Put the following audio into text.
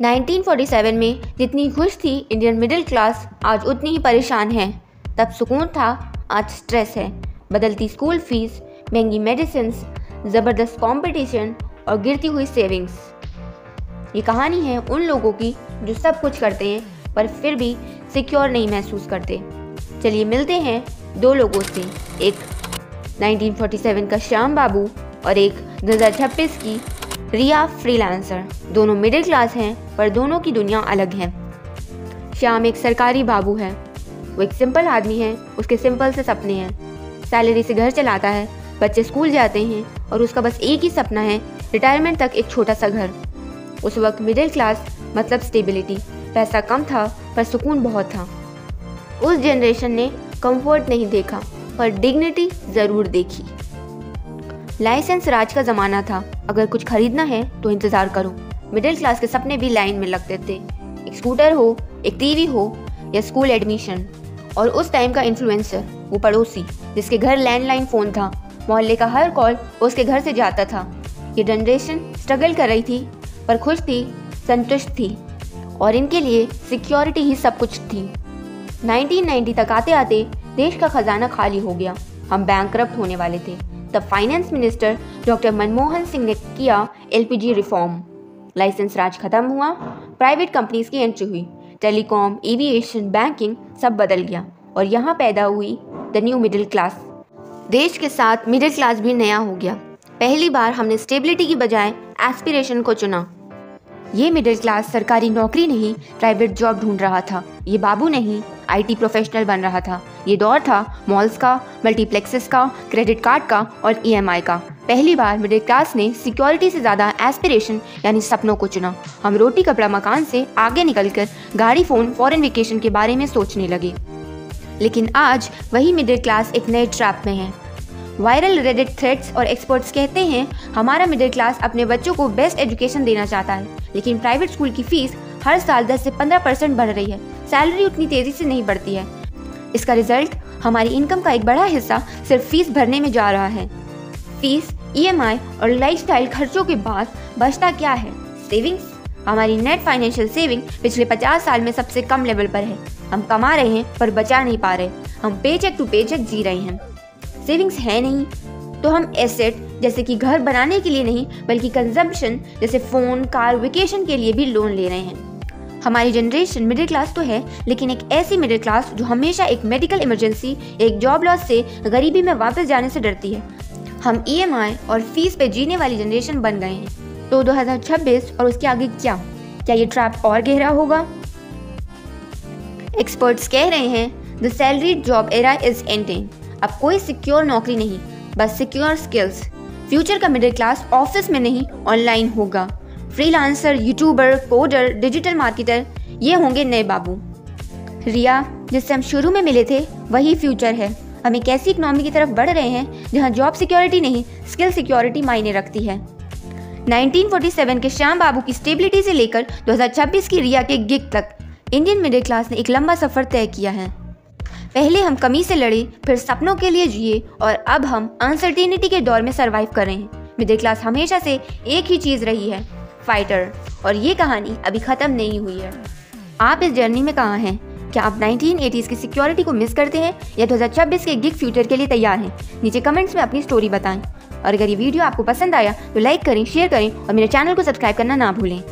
1947 में जितनी खुश थी इंडियन मिडिल क्लास, आज उतनी ही परेशान है। तब सुकून था, आज स्ट्रेस है। बदलती स्कूल फीस, महंगी मेडिसिन्स, ज़बरदस्त कंपटीशन और गिरती हुई सेविंग्स। ये कहानी है उन लोगों की जो सब कुछ करते हैं पर फिर भी सिक्योर नहीं महसूस करते। चलिए मिलते हैं दो लोगों से, एक 1947 का श्याम बाबू और एक 2026 की रिया फ्रीलांसर। दोनों मिडिल क्लास हैं पर दोनों की दुनिया अलग है। श्याम एक सरकारी बाबू है, वो एक सिंपल आदमी है, उसके सिंपल से सपने हैं। सैलरी से घर चलाता है, बच्चे स्कूल जाते हैं और उसका बस एक ही सपना है, रिटायरमेंट तक एक छोटा सा घर। उस वक्त मिडिल क्लास मतलब स्टेबिलिटी। पैसा कम था पर सुकून बहुत था। उस जनरेशन ने कंफर्ट नहीं देखा पर डिग्निटी ज़रूर देखी। लाइसेंस राज का ज़माना था, अगर कुछ खरीदना है तो इंतज़ार करो। मिडिल क्लास के सपने भी लाइन में लगते थे। एक स्कूटर हो, एक टीवी हो या स्कूल एडमिशन। और उस टाइम का इन्फ्लुएंसर, वो पड़ोसी जिसके घर लैंडलाइन फ़ोन था, मोहल्ले का हर कॉल उसके घर से जाता था। ये जनरेशन स्ट्रगल कर रही थी पर खुश थी, संतुष्ट थी और इनके लिए सिक्योरिटी ही सब कुछ थी। 1990 तक आते आते देश का खजाना खाली हो गया, हम बैंकरप्ट होने वाले थे। तब finance minister doctor Manmohan Singh ने किया LPG रिफॉर्म। लाइसेंस राज खत्म हुआ, प्राइवेट कंपनीज की एंट्री हुई, टेलीकॉम, एविएशन, बैंकिंग सब बदल गया और यहाँ पैदा हुई द न्यू मिडिल क्लास। देश के साथ मिडिल क्लास भी नया हो गया। पहली बार हमने स्टेबिलिटी की बजाय एस्पिरेशन को चुना। ये मिडिल क्लास सरकारी नौकरी नहीं, प्राइवेट जॉब ढूंढ रहा था। ये बाबू नहीं, IT प्रोफेशनल बन रहा था। ये दौर था मॉल्स का, मल्टीप्लेक्सेस का, क्रेडिट कार्ड का और EMI का। पहली बार मिडिल क्लास ने सिक्योरिटी से ज़्यादा एस्पिरेशन यानी सपनों को चुना। हम रोटी कपड़ा मकान से आगे निकलकर गाड़ी, फ़ोन, फॉरेन वेकेशन के बारे में सोचने लगे। लेकिन आज वही मिडिल क्लास एक नए ट्रैप में है। वायरल रेडिट थ्रेड्स और एक्सपर्ट्स कहते हैं हमारा मिडिल क्लास अपने बच्चों को बेस्ट एजुकेशन देना चाहता है, लेकिन प्राइवेट स्कूल की फीस हर साल 10 से 15% बढ़ रही है। सैलरी उतनी तेज़ी से नहीं बढ़ती है। इसका रिजल्ट हमारी इनकम का एक बड़ा हिस्सा सिर्फ फीस भरने में जा रहा है। फीस, EMI और लाइफस्टाइल खर्चों के बाद बचता क्या है? सेविंग्स। हमारी नेट फाइनेंशियल सेविंग पिछले 50 साल में सबसे कम लेवल पर है। हम कमा रहे हैं पर बचा नहीं पा रहे। हम पेचेक टू पेचेक जी रहे हैं। सेविंग्स है नहीं तो हम एसेट जैसे कि घर बनाने के लिए नहीं बल्कि कंजम्पशन जैसे फ़ोन, कार, वेकेशन के लिए भी लोन ले रहे हैं। हमारी जनरेशन मिडिल क्लास तो है, लेकिन एक ऐसी मिडिल क्लास जो हमेशा एक मेडिकल इमरजेंसी, एक जॉब लॉस से गरीबी में वापस जाने से डरती है। हम EMI और फीस पे जीने वाली जनरेशन बन गए हैं। तो 2026 और उसके आगे क्या ये ट्रैप और गहरा होगा? एक्सपर्ट्स कह रहे हैं the salaried job era is ending. अब कोई सिक्योर नौकरी नहीं, बस सिक्योर स्किल्स। फ्यूचर का मिडिल क्लास ऑफिस में नहीं, ऑनलाइन होगा। Freelancer, YouTuber, coder, digital marketer, ये होंगे नए बाबू। रिया, जिससे हम शुरू में मिले थे, वही फ्यूचर है। हम एक ऐसी इकनॉमी की तरफ बढ़ रहे हैं जहां जॉब सिक्योरिटी नहीं, स्किल सिक्योरिटी मायने रखती है। 1947 के श्याम बाबू की स्टेबिलिटी से लेकर 2026 की रिया के गिग तक इंडियन मिडिल क्लास ने एक लंबा सफ़र तय किया है। पहले हम कमी से लड़े, फिर सपनों के लिए जिए और अब हम अनसर्टेनिटी के दौर में सर्वाइव कर रहे हैं। मिडिल क्लास हमेशा से एक ही चीज़ रही है, फाइटर। और ये कहानी अभी ख़त्म नहीं हुई है। आप इस जर्नी में कहाँ हैं? क्या आप 1980s की सिक्योरिटी को मिस करते हैं या 2026 के गिग फ्यूचर के लिए तैयार हैं? नीचे कमेंट्स में अपनी स्टोरी बताएं। और अगर ये वीडियो आपको पसंद आया तो लाइक करें, शेयर करें और मेरे चैनल को सब्सक्राइब करना ना भूलें।